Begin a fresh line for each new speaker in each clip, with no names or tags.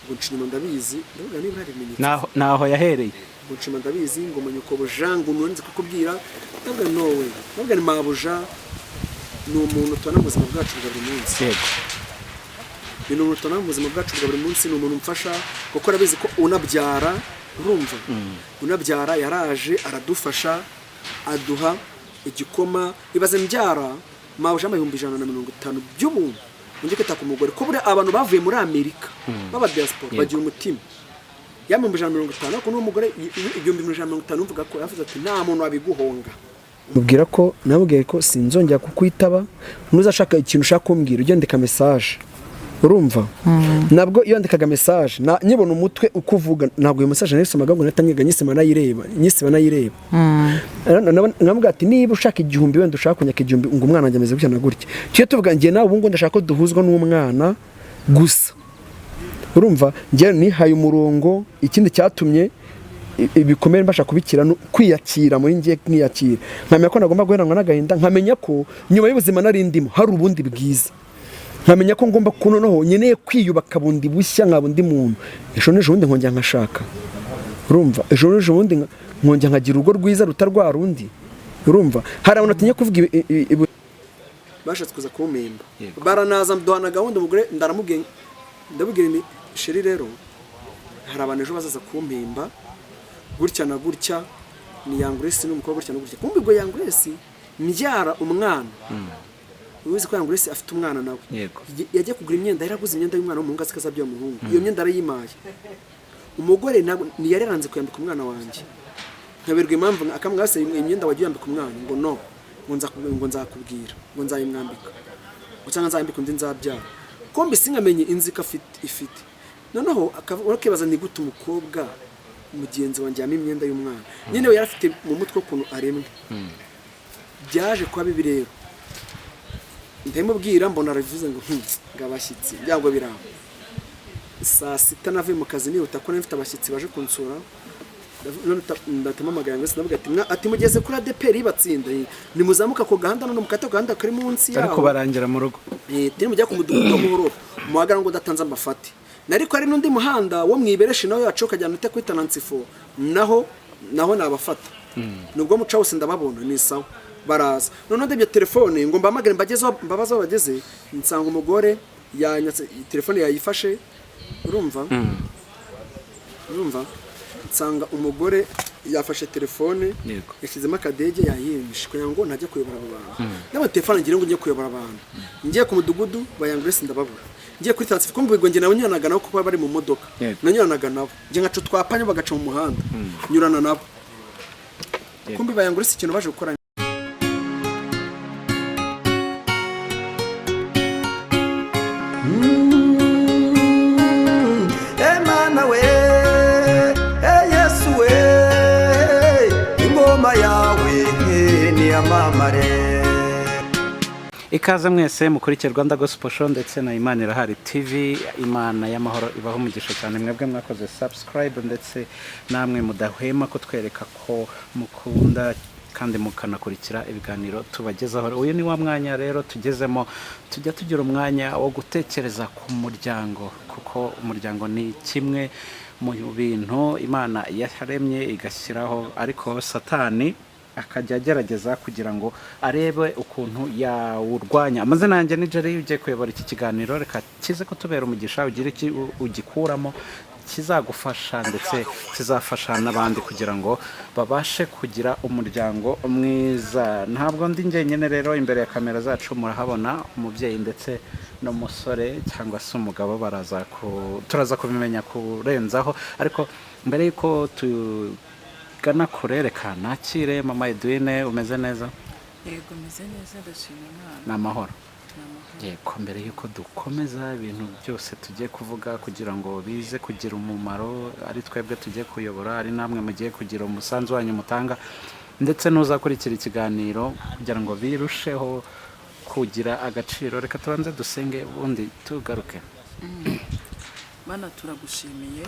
ngo nshima ndabizi ndavuga niba hari iminsi
naho yahereye
ngo nshima ndabizi ngo manyuko bujangu nunze kukubwira ndavuga nowe ndavuga ni mabuja ni umuntu tubana mu buzima bwacu bwa buri munsi
yego
ni umuntu tubana mu buzima bwacu bwa buri munsi ni umuntu umfasha kuko arabizi ko unabyara urumva unabyara yaraje aradufasha aduha igikoma ibaze mbyara mabuja amahumbi 150 by'ubuntu nje kwita ku mugore ko buri abantu bavuye muri Amerika baba diaspora bagira umutima yamumbi 150 ko n'umugore 150 umvuga ko yavuze ati nta muntu wabiguhonga mubwira ko nabwiye ko sinzongera kukwitaba ntuzashaka ikintu ushaka kumbwira ugendeka message urumva nabwo iyo ndikaga message nyibona umutwe ukuvuga ntabwo iyo message nayisomaga ngo natanyiga nyisima nayireba nambwa ati niba ushaka igihumbi wenda ushaka kunyaka igihumbi ngo umwana wanjye ameze gutya na gutya cyo tuvuga ngiye nawe ubungu ndashaka ko duhuzwa n'umwana gusa urumva ngiye nihaye umurongo ikindi cyatumye ibikomere mbasha kubikira kwiyakira muri ngiye kwiyakira nkamenya ko nagomba guheranwa n'agahinda nkamenya ko nyuma y'ubuzima narindimo hari ubundi bwiza nkamenya ko ngomba kunoneho nyeneye kwiyubaka bundi bushya nkabundi muntu ejo n'ejobundi nkongera nkashaka urumva ejo n'ejobundi nkongera nkagira urugo rwiza rutarwa rundi urumva hari abantu atinya kuvuga bashatse kuza kumpemba baranaza duhana gahunda umugore ndabubwira ni sheri rero hari abantu ejo bazaza kumpemba gutya na gutya ni Yanguresi n'umukobwa gutya na gutya kumbe ngo Yanguresi mbyara umwana uzi ko Yanguresi afite umwana nawe yagiye kugura imyenda yaraguze imyenda y'umwana w'umuhungu asikaza umuhungu iyo myenda arayimaye umugore ni yareranze kuyambika umwana wanjye nkaberwa impamvu akamwase imyenda wagiye yambika umwana ngo no ngo nzakubwira ngo nzayimwambika cyangwa nzayambika undi nzabyara kombe sinkamenye inzika ifite noneho akabaza ni gute umukobwa mugenzi wanjye yampa imyenda y'umwana nyine we yarafite mu mutwe ukuntu aremwe byaje kuba bibi rero ndamubwira mbona aravuze ngo ngabashyitsi byango biramba saa 6 navuye mu kazi nihuta ko nafite abashyitsi baje kunsura ndatamamagara ngo sinavuga ati mugeze kuri ADPR ibatsinda ni muzamuka ko gahanda none mukate gahanda kuri munsi yaho
ariko barangira mu rugo
tiri mujya ku mudugudu muhoro muhagara ngo datanze amafati nariko ari nundi muhanda wo mwibereshi nawe yacu kajyana ute kwita Nansifo naho nabafata nubwo muca wose ndababona ni sawa baraza none ndebye telefone ngo mbamagare mbagezo mbabaza bageze nsanga umugore yanyatse telefone yayifashe urumva nsanga umugore yafashe telefone yashizemo akadege yayimishe kugira ngo ntajye kuyobora abantu n'aba telefone ngira ngo njye kuyobora abantu ngiye ku mudugudu bayangurese ndababura ngiye kuri Nansifo kumbe ngo nge nawe nyanaga nabo kuba bari mu modoka nanyanaga nabo nge ngacu twapanye bagaca mu muhanda nyurana nabo kumbe bayangurese ikintu baje gukora
ikaze mwese mukurikira Rwanda Gospel Show ndetse na Imana Irahari TV. Imana y'amahoro ibaho umugisha cyane mwebwe mwakoze subscribe ndetse namwe mudahwema ko twereka ko mukunda kandi mukanakurikira ibiganiro tubagezaho. Uyu ni wa mwanya rero tugezemo, tujya tugira umwanya wo gutekereza ku muryango, kuko umuryango ni kimwe mu bintu Imana yaremye igashyiraho, ariko Satani akajya agerageza kugira ngo arebe ukuntu yawurwanya. Amazina yanjye ni Jerry, ugiye kuyobora iki kiganiro, reka kize kutubera umugisha, ugira iki ugikuramo kizagufasha ndetse kizafasha n'abandi kugira ngo babashe kugira umuryango mwiza. Ntabwo ndi njyenyine rero, imbere ya kamera zacu murahabona umubyeyi ndetse n'umusore cyangwa se umugabo, turaza kubimenya kurenzaho, ariko mbere yuko gana kurereka nakire Mama Edwine. Umeze neza?
Yego meze neza, ndashima Imana.
Namahoro. Yego, mbere yuko dukomeza ibintu byose tugiye kuvuga kugira ngo bize kugira umumaro, ari twebwe tugiye kuyobora, ari namwe mugiye kugira umusanzu wanyu mutanga, ndetse n'uzakurikira ikiganiro kugira ngo birusheho kugira agaciro, reka tubanze dusenge ubundi tugaruke.
Mana turagushimiye,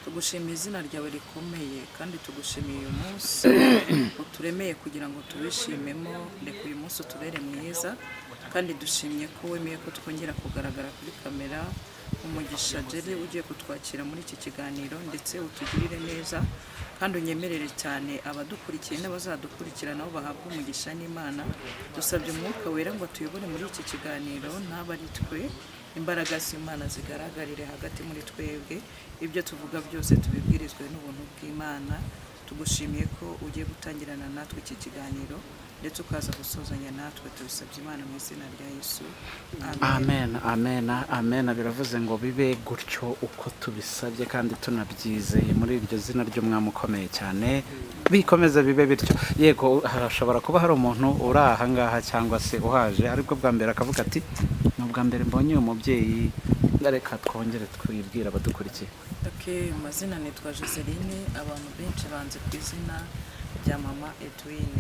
tugushimiye izina ryawe rikomeye, kandi tugushimiye uyu munsi uturemeye kugira ngo tubishimemo. Reka uyu munsi utubere mwiza, kandi dushimye ko wemeye ko twongera kugaragara kuri kamera. Umugisha Jerry ugiye kutwakira muri iki kiganiro, ndetse utugirire neza kandi unyemerere cyane abadukurikiye n'abazadukurikira nabo bahabwa umugisha n'Imana. Dusabye umwuka wera ngo tuyobore muri iki kiganiro, ntabwo ari twe, imbaraga z'Imana zigaragarire hagati muri twebwe, ibyo tuvuga byose tubibwirizwe n'ubuntu bw'Imana. Tugushimiye ko ugiye gutangirana natwe iki kiganiro ndetse ukaza gusozanya natwe, tubisabye Imana mu izina rya Yesu,
amen. Amen, amen. Biravuze ngo bibe gutyo uko tubisabye kandi tunabyizeye muri iryo zina ry'umwami ukomeye cyane, bikomeze bibe bityo. Yego, harashobora kuba hari umuntu uri aha ngaha cyangwa se uhaje aribwo bwa mbere akavuga ati ni ubwa mbere mbonye uyu mubyeyi, reka twongere twibwira abadukurikiye.
Amazina nitwa Joseline, abantu benshi banze ku izina rya Mama Edwine.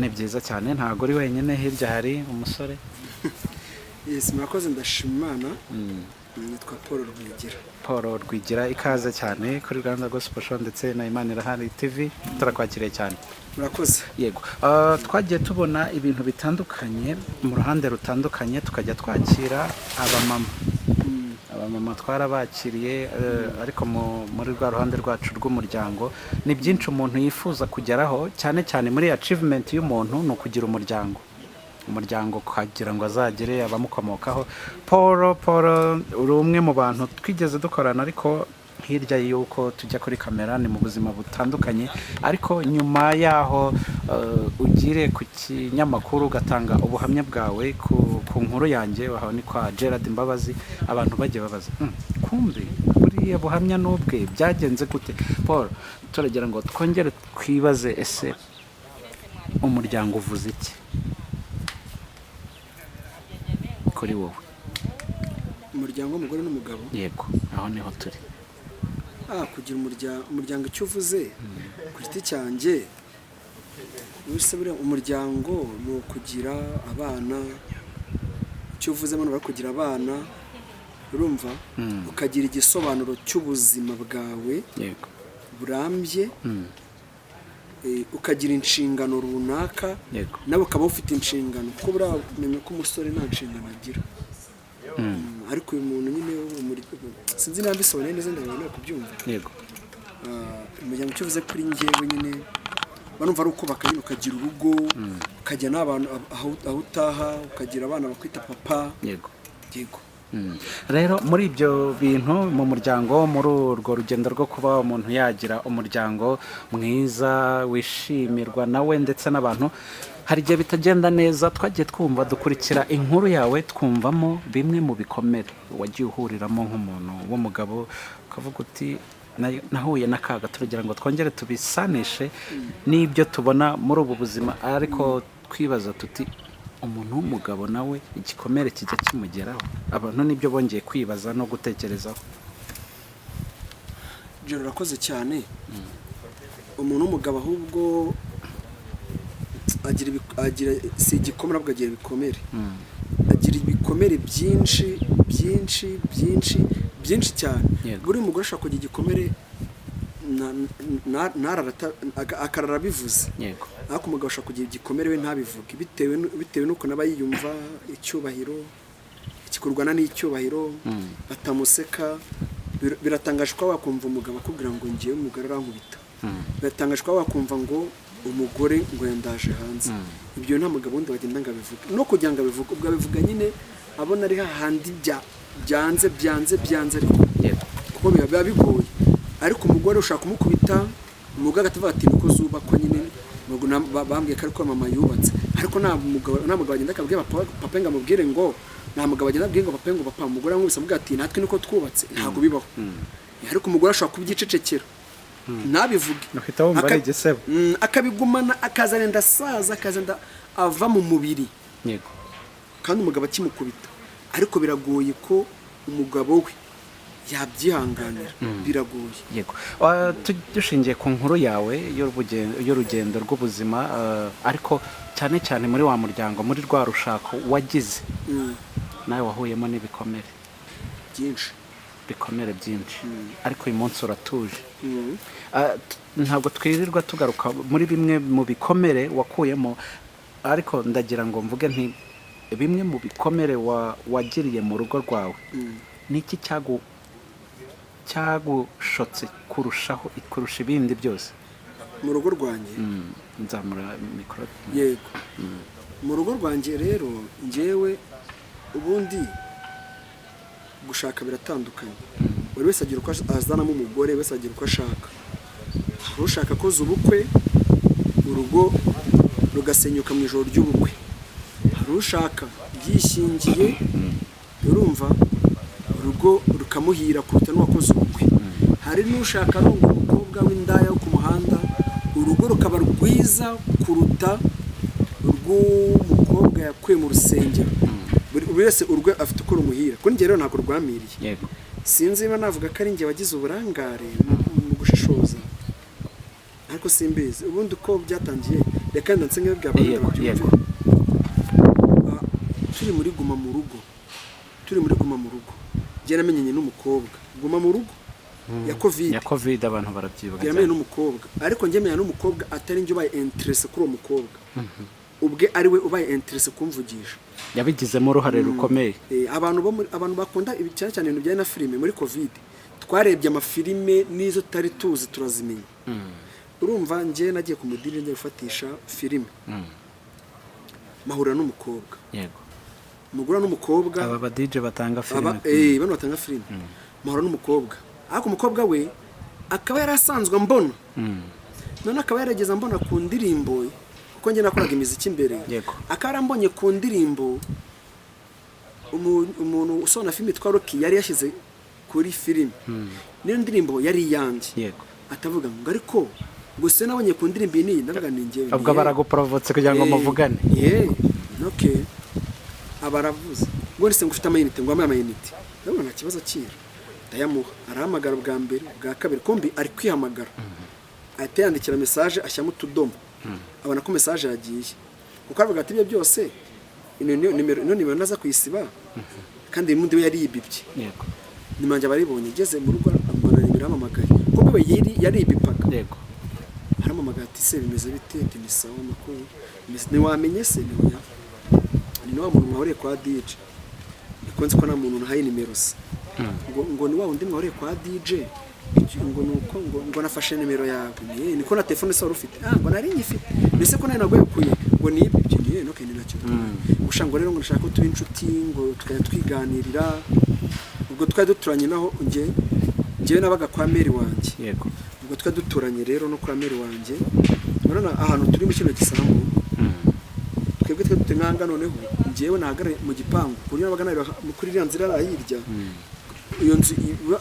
Ni byiza cyane, ntabwo uri wenyine, hirya hari umusore.
Yes, murakoze, ndashima Imana. Nitwa Paul
Rwigira, ikaze cyane kuri Rwanda Gospel Show ndetse na Imana Irahari TV, turakwakiriye cyane.
murakoze.
Yego, twagiye tubona ibintu bitandukanye mu ruhande rutandukanye, tukajya twakira abamama twarabakiriye, ariko muri rwa ruhande rwacu rw'umuryango ni byinshi umuntu yifuza kugeraho, cyane cyane muri achievement y'umuntu ni ukugira umuryango kugira ngo azagere abamukomokaho. Paul uri umwe mu bantu twigeze dukorana, ariko hirya y'uko tujya kuri kamera ni mu buzima butandukanye, ariko nyuma yaho ugire ku kinyamakuru ugatanga ubuhamya bwawe ku nkuru yanjye, wahawe ni kwa Gerard Mbabazi, abantu bagiye babaza kumbe buriya buhamya n'ubwe byagenze gute? Paul, turagira ngo twongere twibaze, ese umuryango uvuze iki kuri wowe?
Umuryango w'umugore n'umugabo?
Yego, aho niho turi.
Kugira umuryango icyo uvuze ku giti cyanjye, umuryango ni ukugira abana. Icyo uvuze hano bari kugira abana, urumva, ukagira igisobanuro cy'ubuzima bwawe burambye, ukagira inshingano runaka, nawe ukaba ufite inshingano, kuko buramenya ko umusore nta nshingano agira. Ariko uyu muntu nyine sinzi niba mbisobanuye neza, ndabona kubyumva.
Yego,
umuryango icyo uvuze kuri njyewe nyine banumva ari ukubaka, nyine ukagira urugo, ukajya n'abantu aho utaha, ukagira abana bakwita papa.
Yego.
Rero
muri ibyo bintu mu muryango, muri urwo rugendo rwo kuba umuntu yagira umuryango mwiza wishimirwa nawe ndetse n'abantu, hari igihe bitagenda neza. Twagiye twumva, dukurikira inkuru yawe, twumvamo bimwe mu bikomere wagiye uhuriramo nk'umuntu w'umugabo, ukavuga uti nahuye n'akaga. turagira ngo twongere tubisanishe n'ibyo tubona muri ubu buzima, ariko twibaza tuti umuntu w'umugabo nawe igikomere kijya kimugeraho. Abantu nibyo bongeye kwibaza no gutekerezaho.
Jero, urakoze cyane. Umuntu w'umugabo ahubwo agira si igikomere, ahubwo agira ibikomere. Agira ibikomere byinshi cyane. Buri mugore ashaka kugira igikomere akarara bivuze, ariko umugabo ashaka kugira igikomere we ntabivuge, bitewe n'uko naba yiyumva icyubahiro, ikikurwana n'icyubahiro, batamuseka. Biratangaje ko wakumva umugabo akubwira ngo ngiye umugore arankubita. Biratangaje ko wakumva ngo umugore ngo yandaje hanze. Ibyo nta mugabo wundi wagenda ngo abivuge, no kugira ngo abivuge ubwo abivuga nyine abona ari hahandi byanze ariko kuko biba bigoye. Ariko umugore ushaka kumukubita, umugore agatavuga ati niko zubakwa nyine, bambwiye ko ariko mama yubatse. Ariko nta mugabo agenda akabwira papa ngo amubwire ngo, nta mugabo agenda abwira ngo papa ngo papa, umugore amwibisa avuga ati natwe niko twubatse. Ntabwo bibaho. Ariko umugore ashaka kubyicecekera, nabivuge, akabigumana, akazana saza, akazana ava mu mubiri.
Yego.
Kandi umugabo akimukubita, ariko biragoye ko umugabo we yabyihanganira. Biragoye.
Yego. Dushingiye ku nkuru yawe y'urugendo rw'ubuzima, ariko cyane cyane muri wa muryango, muri rwa rushako wagize, nawe wahuyemo n'ibikomere byinshi, ariko uyu munsi uratuje. Ntabwo twirirwa tugaruka muri bimwe mu bikomere wakuyemo, ariko ndagira ngo mvuge nti bimwe mu bikomere wagiriye mu rugo rwawe niki cyagushotse kurusha ibindi byose
mu rugo rwanjye.
nzamura mikoro.
Yego. Mu rugo rwanjye rero njyewe ubundi gushaka biratandukanye. Buri wese agira uko azanamo umugore, wese agira uko ashaka. Ushaka koza ubukwe urugo rugasenyuka mu ijoro ry'ubukwe. Hari ushaka yishingiye, urumva urugo rukamuhira kuruta n'uwakoze ubukwe. Hari n'ushaka ari umukobwa w'indaya wo ku muhanda, urugo rukaba rwiza kuruta urw'umukobwa yakuye mu rusengero. Buri wese urwe afite uko rumuhira. Kuri njye rero ntabwo rwamiriye.
Yego.
Sinzi niba navuga ko ari njye wagize uburangare mu gushishoza, ariko simbizi ubundi uko byatangiye. Reka ndanse nk'ibyo
Yego.
turi muri guma mu rugo njye namenyanye n'umukobwa guma mu rugo ya covid
abantu barabyibuka
cyane n'umukobwa, ariko njye menya n'umukobwa atari njye ubaye interest kuri uwo mukobwa, ubwe ari we ubaye interest kumvugisha.
Yabigizemo uruhare rukomeye.
Abantu bakunda cyane cyane ibintu bijyanye na filime. Muri covid twarebye amafilime n'izo tutari tuzi turazimenya. Urumva njye nagiye ku mudiri njye gufatisha filime, mahura n'umukobwa.
Yego.
Mugura n'umukobwa
aba ba DJ batanga filime.
Bano batanga filime. Mahura n'umukobwa, ariko umukobwa we akaba yarasanzwe mbona, none akaba yarageza mbona ku ndirimbo, kuko njye nakoraga imiziki imbere. Akaba yarambonye ku ndirimbo umuntu usona filime twa Rocky yari yashyize kuri filime. Niyo ndirimbo yari iyanjye.
Yego.
Atavuga ngo ariko gusa nabonye ku ndirimbo iyi ndavuga ni njyewe.
Ubwo baraguprovotse kugira ngo muvugane.
Okay. Abaravuze ngo nise ngufite amayinite, ngo amaye amayinite. Ndabona nta kibazo kira. Ndayamuha, arahamagara bwa mbere, bwa kabiri kombi ari kwihamagara. Ahita yandikira message ashyamo utudomo. Abona ko message yagiye. Kuko avuga ati ibyo byose nimero naza kuyisiba kandi mundi we yari yibibye.
Yego.
Nimanje abaribonye geze mu rugo mbona biramamagaye. Kuko we yari yibipaga.
Yego.
Haramamagaye ati se bimeze bite? Ati ni sawa makuru. Ni wamenye se ni oya. Ni wa muntu mwahuriye kwa DJ. Ikonze ko na muntu nahaye nimero se. Ngo ni wa undi mwahuriye kwa DJ. Ngo nuko ngo nafashe nimero yawe. Niko na telefone se warufite. Ngo nari nyifite. Mbese ko nari nagoye kuye. Ngo ni ibyo no kene nacyo. Ushango rero ngo nashaka ko tuba inshuti, ngo tukajya twiganirira. Ubwo twari duturanye naho njyewe nabaga kwa meri wanjye.
Yego.
Ubwo twari duturanye rero no kwa meri wanjye. Urabona ahantu turi mu kino gisambu. Twebwe tutenganga noneho njyewe nahagara mu gipangu. Kuri nabaga nayo kuri iriya nzira arahirya. Iyo nzu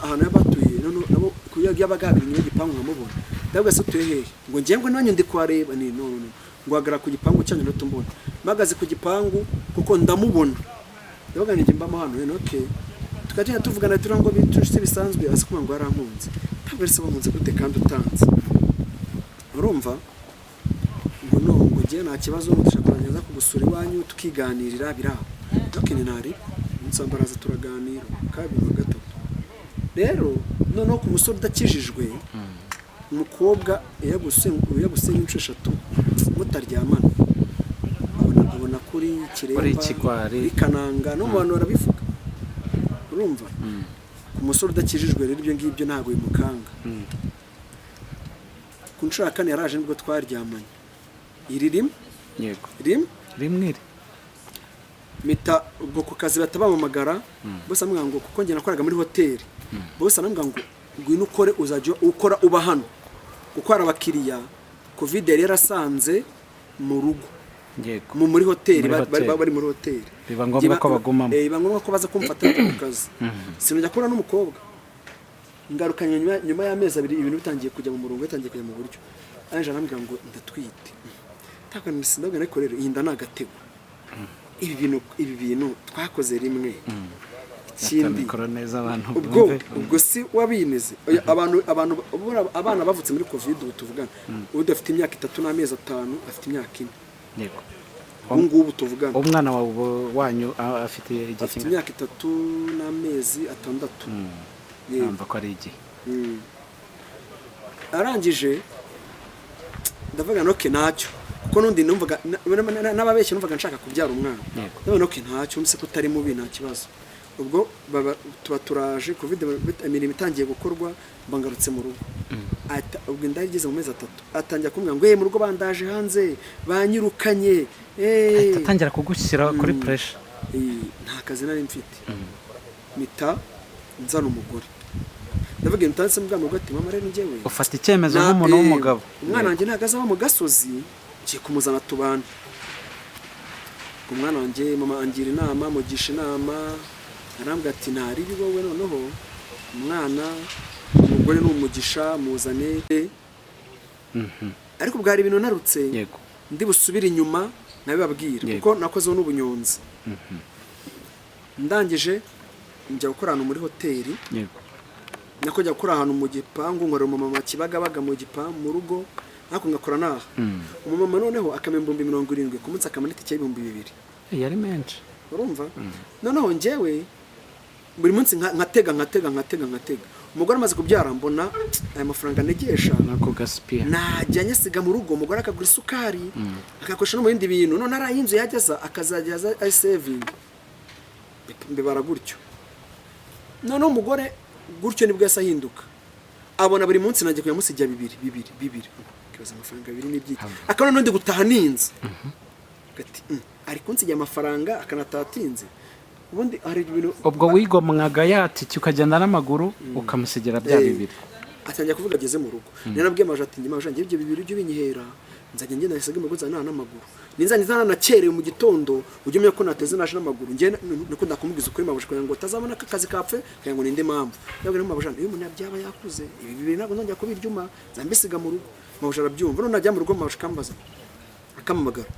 ahantu yabatuye nabo kuyabaga mu gipangu nkamubona. Ndabwo se tuye hehe? Ngo njyewe ngo nanyu ndi kwareba ni no. Ngo hagara ku gipangu cyanyu no tumbona. Magaze ku gipangu kuko ndamubona. Ndabaga njye mbamo hano okay. Tukagenda tuvugana turango bituje bisanzwe asikuma ngo arankunze. Ntabwo ari se bamunze gute kandi utanze. Urumva? Ngo njye nta kibazo ndashaka kurangiza kugusura iwanyu tukiganirira biraho. Dokene nari nsambaraza turaganira kabiri wa gatatu. Rero noneho ku musore udakijijwe umukobwa yagusenya inshuro 3 mutaryamana. Abona kuri Kiremba kuri Kananga no mu bantu barabivuga. Urumva? Ku musore udakijijwe rero ibyo ngibyo ntago bimukanga. Ku nshuro ya 4 yaraje nibwo twaryamanye. Iri rimwe.
Yego.
Rimwe. Mita ubwo ku kazi batabamamagara bose amwe ngo kuko njye nakoraga muri hoteli. Bose anambwa ngo ngwino ukore uzajya ukora uba hano. Kuko hari abakiriya covid yari yarasanze mu rugo.
Yego.
Muri hoteli bari muri hoteli.
Biba ngombwa ko bagumamo.
Biba ngombwa ko baza kumfata mu kazi. Sinujya kubona n'umukobwa. Ngarukanye nyuma y'amezi 2 ibintu bitangiye kujya mu murongo, bitangiye kujya mu buryo. Anje anambwa ngo ndatwite. Taka nisindaga nakorera inda nagatego. Ibi bintu twakoze rimwe. Ikindi ubwo si wabineze abana bavutse muri covid tuvugana udafite imyaka 3 n'amezi 5 afite imyaka 4.
Yego.
Ngubu tuvugana
umwana wanyu afite igihe
afite imyaka 3 n'amezi 6.
Namba ko ari igihe
arangije ndavuga no ke nacyo kuko nundi numvaga n'ababeshye numvaga nshaka kubyara umwana
Yego.
none okay ntacyo mbese kutari mubi nta kibazo ubwo tuba turaje covid imirimo itangiye gukorwa bangarutse mu rugo ubwo ndageze mu mezi 3 atangira kumbwira ngo mu rugo bandaje hanze banyirukanye
atangira kugushyira kuri pressure
nta kazi nari mfite mita nzana umugore ndavuga ntanse mbwa mu gati mama rero njyewe
ufata icyemezo nk'umuntu w'umugabo
umwana wanjye ntagaza mu gasozi ngiye kumuzana tubana umwana wanjye mama angira inama mugisha inama arambwira ati ntari wowe noneho umwana umugore n'umugisha muzane ariko bwari ibintu narutse
yego
ndi busubire inyuma nabibabwira kuko nakozeho n'ubunyonzi ndangije njya gukora ahantu muri hoteli
yego
nako njya gukora ahantu mu gipangu nkorera umumama Kibagabaga mu gipangu mu rugo ariko ngakora naha umumama noneho akamemba 70 ku munsi akamanita icyo 2,000
yari menshi
urumva noneho njyewe buri munsi nkatega umugore amaze kubyara mbona aya mafaranga negesha
nako gaspia
najyanye siga mu rugo umugore akagura isukari akakoresha no mu bindi bintu none arayinzu yageza akazajyaza ay saving mbibara gutyo none umugore gutyo nibwo yasahinduka abona buri munsi nagiye kuyamusigira 2 kibaza amafaranga 2 n'ibyiki akabona n'undi gutaha ninze gati ariko nsigiye amafaranga akanatatinze ubundi hari ibintu
ubwo wigomwaga yati ukagenda n'amaguru ukamusigira bya 2
atangiye kuvuga ageze mu rugo narabwiye amaje ati njye maje ibyo 2 ujye binyihera nzajya ngenda nasaga mu gutsa n'amaguru ninzanye nanakerewe mu gitondo ujye umenya ko nateze naje n'amaguru njye niko ndakumubwiza ukuri mabuje kugira ngo tazabona akazi kapfe kugira ngo ninde mpamvu nabwo mabuje iyo umuntu yabyaba yakuze ibi ntabwo nongera kubiryuma zambisiga mu rugo mabuje arabyumva none najya mu rugo mabuje kambaza akamamagara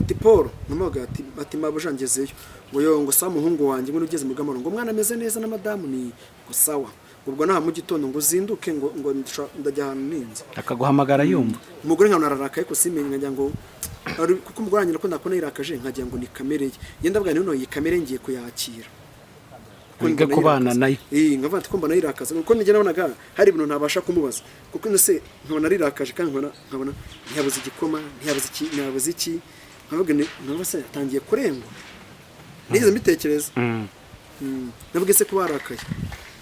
ati Paul namaga ati mabuje ngezeyo ngo sa muhungu wanjye ngo ugeze mu gamaro ngo mwana ameze neza na madamu ni ngo sawa ubwo naha mu gitondo ngo zinduke ngo ndajya ahantu ninze
akaguhamagara yumva
umugore nkabona ararakaye ko simenye nkajya ngo kuko umugore wanjye nako ndakona irakaje nkajya ngo ni kamere ye yenda bwa none iyi kamere ngiye kuyakira
kuko kubana nayo
nkavuga ati ko mbona irakaza kuko nige nabonaga hari ibintu ntabasha kumubaza kuko nese nkabona rirakaje kandi nkabona ntiyabuze igikoma ntiyabuze iki nkavuga se atangiye kurengwa nigeze mbitekereza navuga se ko barakaye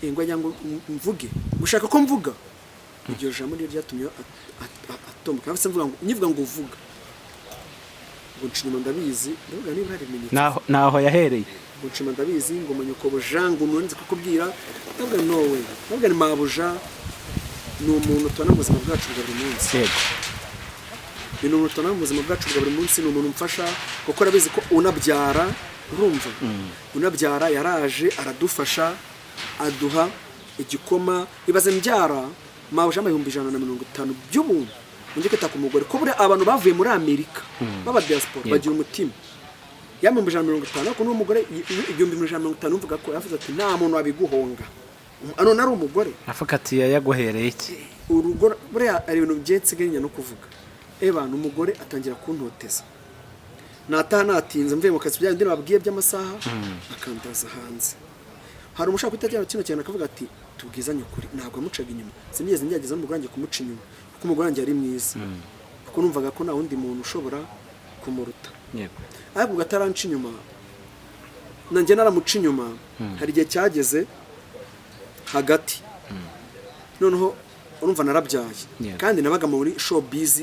ngo ajya ngo mvuge gushaka ko mvuga iryo jambo ryo ryatumye atomboka nabase mvuga ngo nyivuga ngo uvuga ngo nshima ndabizi ndavuga niba hari bimenyetso
naho yahereye
ngo nshima ndabizi ngo manyuko bojango nunze kukubwira ndavuga no we ndavuga ni mabuja ni umuntu tubana mu buzima bwacu bwa buri munsi
yego
ni umuntu tubana mu buzima bwacu bwa buri munsi ni umuntu mfasha kuko arabizi ko unabyara urumva unabyara yaraje aradufasha aduha igikoma ibaze mbyara mabuja 150 by'ubuntu nje kwita ku mugore ko buri abantu bavuye muri Amerika baba diaspora bagira umutima yamwe 150 ko n'umugore 150 mvuga ko yavuze ati nta muntu wabiguhonga ano nari umugore
afuka ati yaguhereye iki
urugo buri ari ibintu byetsigenya no kuvuga abantu umugore atangira kuntoteza nataha natinze mvuye mu kazi bya ndino babwiye by'amasaha akandaza hanze hari umushaka kutagira kino cyane akavuga ati tubwizanye kuri ntabwo amucaga inyuma sinigeze njyageza n'umugore wanjye kumuca inyuma kuko umugore wanjye ari mwiza kuko numvaga ko nta wundi muntu ushobora kumuruta
yego
ariko gataranca inyuma nanjye naramuca inyuma hari igihe cyageze hagati noneho urumva narabyaye kandi nabaga muri showbiz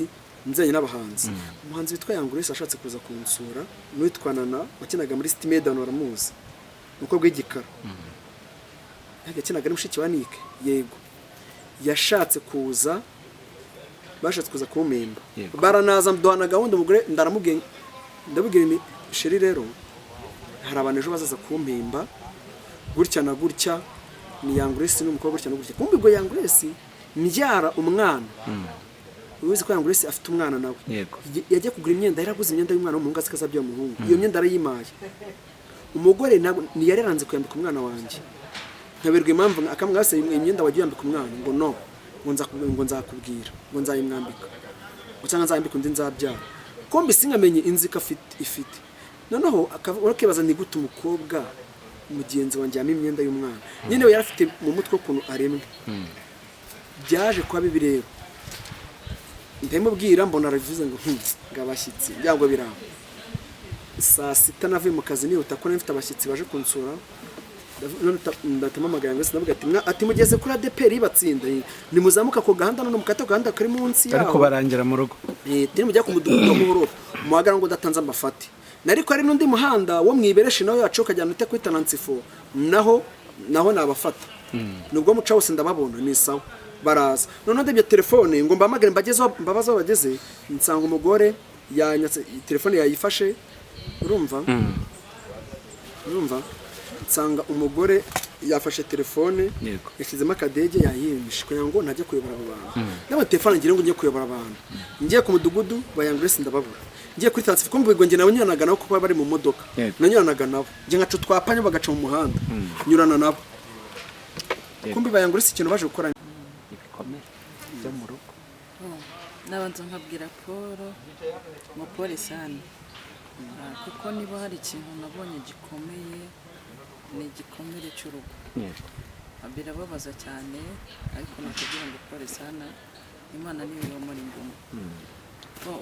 nzanye n'abahanzi umuhanzi witwa Yangurese ashatse kuza kunsura n'uwitwa Nana wakinaga muri City Medan waramuzi nuko bw'igikara yakinaga ari mushiki wa Nick yego yashatse kuza bashatse kuza kumemba baranaza mduhana gahunda umugore ndaramubwiye ndabubwira ni sheri rero hari abantu ejo bazaza kumpemba gutya na gutya ni Yangurese n'umukobwa gutya na gutya kumbi ngo Yangurese mbyara umwana uzi ko Yangurese afite umwana nawe yagiye kugura imyenda yaraguze imyenda y'umwana w'umuhungu asikaza umuhungu iyo myenda arayimaye umugore ni yareranze kuyambika umwana wanjye nkaberwa impamvu akamwase imyenda wagiye yambika umwana ngo no ngo nzakubwira ngo nzayimwambika cyangwa nzambika undi nzabyara kombi sinkamenye inzika ifite noneho akabaza ni gute umukobwa mugenzi wanjye yampa imyenda y'umwana nyine we yarafite mu mutwe ukuntu aremwe byaje kuba bibireba ndamubwira mbona aravuze ngo ngabashyitsi byango biramba saa sita navuye mu kazi nihuta ko mfite abashyitsi baje kunsura ndatamamagara ngo sinavuga ati mugeze kuri ADPR batsinda nimuzamuka ko gahanda no mukata gahanda kuri munsi yaho
ariko barangira mu rugo
tiri mujya ku mudugudu muhoro muhagara ngo datanze amafati nariko ari n'undi muhanda wo mwibereshi naho yacu kajyana ute kwita Nansifo naho nabafata nubwo muca wose ndababona ni sawa baraza none ndebye telefone ngo mbamagare mbagezeho mbabaza bageze nsanga umugore yanyatse telefone yayifashe urumva nsanga umugore yafashe telefone yashizemo akadege yayimishe kugira ngo ntajye kuyobora abantu n'aba telefone ngira ngo ngiye kuyobora abantu ngiye ku mudugudu bayangurese ndababura ngiye kuri Nansifo kumva ngo nabo nyuranaga nabo kuba bari mu modoka nanyuranaga nabo ngiye ngacu twapanye bagaca mu muhanda nyurana nabo kumbi bayangurese ikintu baje gukora
ibikomere byo mu rugo
nabanza nkabwira Paul mu polisani kuko niba hari ikintu nabonye gikomeye ni igikomere cy'urugo birababaza cyane ariko nakubwira ngo polisana Imana niyo yomora inguma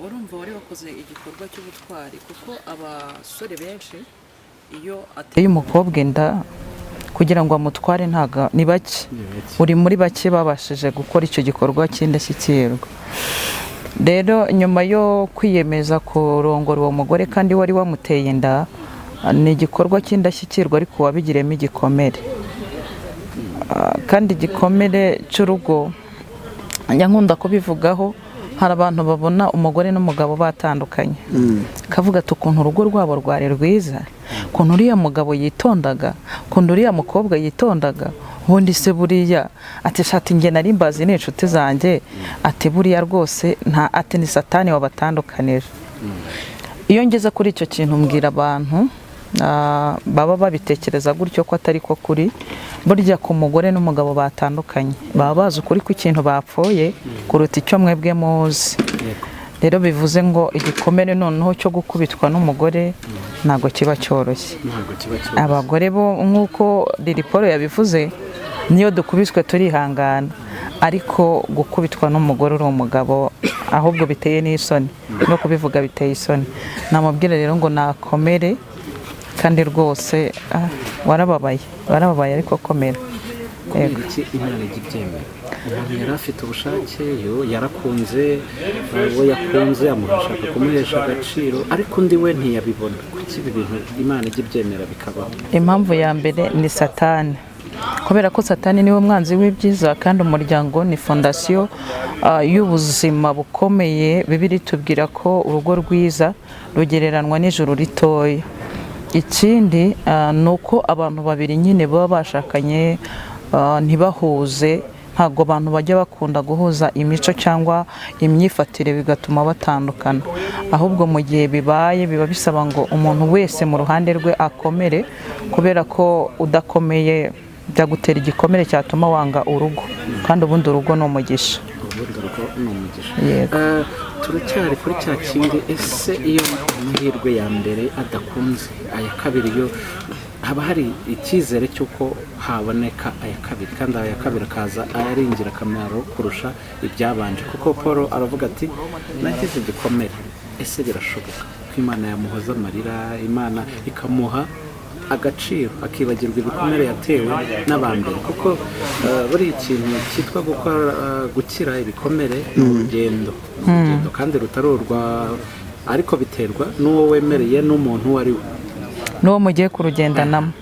urumva wari wakoze igikorwa cy'ubutwari kuko abasore benshi iyo ateye umukobwa inda kugira ngo amutware ntaga ni bake uri muri bake babashije gukora icyo gikorwa cy'indashyikirwa rero nyuma yo kwiyemeza kurongora uwo mugore kandi wari wamuteye inda ni igikorwa cy'indashyikirwa ariko wabigiremo igikomere kandi igikomere cy'urugo nkunda kubivugaho hari abantu babona umugore n'umugabo batandukanye kavuga ati ukuntu urugo rwabo rwari rwiza ukuntu uriya mugabo yitondaga ukuntu uriya mukobwa yitondaga ubundi se buriya ati shati njye nari mbazi n'inshuti zanjye ati buriya rwose ati ni satani wabatandukanije iyo ngeze kuri icyo kintu mbwira abantu baba babitekereza gutyo ko atari ko kuri burya ku mugore n'umugabo batandukanye baba bazi ukuri ko ikintu bapfuye kuruta icyo mwebwe muzi rero bivuze ngo igikomere noneho cyo gukubitwa n'umugore ntabwo kiba cyoroshye abagore bo nk'uko Paul yabivuze niyo dukubiswe turihangana ariko gukubitwa n'umugore uri umugabo ahubwo biteye n'isoni no kubivuga biteye isoni namubwira rero ngo nakomere kandi rwose warababaye ariko komera
yego Imana igibyemera umuntu yari afite ubushake yarakunze uwo yakunze amushaka kumuhesha agaciro ariko undi we ntiyabibona kuki ibi bintu Imana igibyemera bikabaho
impamvu ya mbere ni satani kubera ko satani niwe mwanzi w'ibyiza kandi umuryango ni fondasiyo y'ubuzima bukomeye Bibiliya itubwira ko urugo rwiza rugereranwa n'ijuru ritoya ikindi ni uko abantu babiri nyine baba bashakanye ntibahuze ntabwo abantu bajya bakunda guhuza imico cyangwa imyifatire bigatuma batandukana ahubwo mu gihe bibaye biba bisaba ngo umuntu wese mu ruhande rwe akomere kubera ko udakomeye byagutera igikomere cyatuma wanga urugo kandi ubundi urugo ni umugisha
turacyari kuri cya kindi ese iyo amahirwe ya mbere adakunze aya kabiri yo haba hari icyizere cy'uko haboneka aya kabiri kandi aya kabiri akaza ari ingirakamaro kurusha ibyabanje kuko Paul aravuga ati nagize igikomere ese birashoboka ko Imana yamuhoza amarira Imana ikamuha agaciro akibagirwa ibikomere yatewe n'abambere kuko buri ikintu cyitwa gukira ibikomere ni urugendo kandi rutarurwa ariko biterwa n'uwo wemereye n'umuntu uwo ari we
n'uwo mugiye kurugendanamo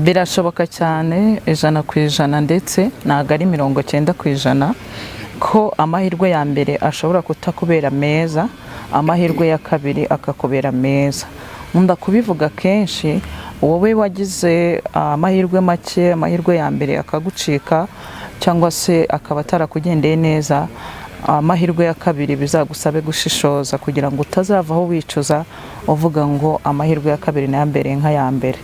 birashoboka cyane 100% ndetse ntabwo ari 90% ko amahirwe ya mbere ashobora kutakubera meza amahirwe ya kabiri akakubera meza nkunda kubivuga kenshi wowe wagize amahirwe make amahirwe ya mbere akagucika cyangwa se akaba atarakugendeye neza amahirwe ya kabiri bizagusabe gushishoza kugira ngo utazavaho wicuza uvuga ngo amahirwe ya kabiri na mbere nka ya mbere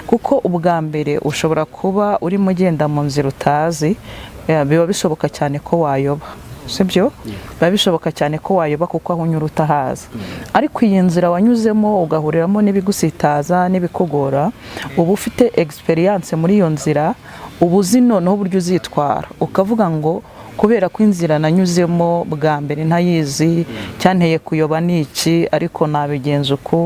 kuko ubwa mbere ushobora kuba urimo ugenda mu nzira utazi biba bishoboka cyane ko wayoba sibyo biba bishoboka cyane ko wayoba kuko aho unyura utahaza ariko iyi nzira wanyuzemo ugahuriramo n'ibigusitaza n'ibikugora uba ufite experience muri iyo nzira ubu uzi noneho uburyo uzitwara ukavuga ngo kubera ko inzira nanyuzemo bwa mbere ntayizi cyanteye kuyoba n'iki ariko nabigenza uko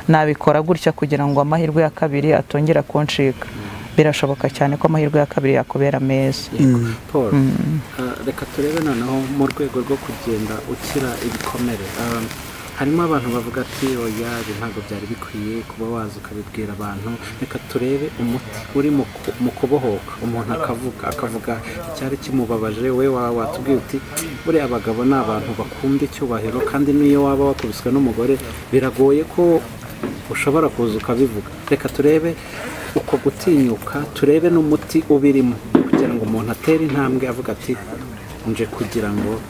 nabikora gutya kugira ngo amahirwe ya kabiri atongera kuncika birashoboka cyane ko amahirwe ya kabiri yakubera meza.
Paul, reka turebe noneho mu rwego rwo kugenda ukira ibikomere. Harimo abantu bavuga ati oya ntabwo byari bikwiye kuba waza ukabibwira abantu, reka turebe umuti uri mu kubohoka. Umuntu akavuga icyari kimubabaje, we watubwiye uti buriya abagabo ni abantu bakunda icyubahiro, kandi niyo waba wakubiswe n'umugore biragoye ko ushobora kuza ukabivuga. Reka turebe uko gutinyuka, turebe n'umuti ubirimo kugira ngo umuntu atere intambwe avuga ati nje kugira ngo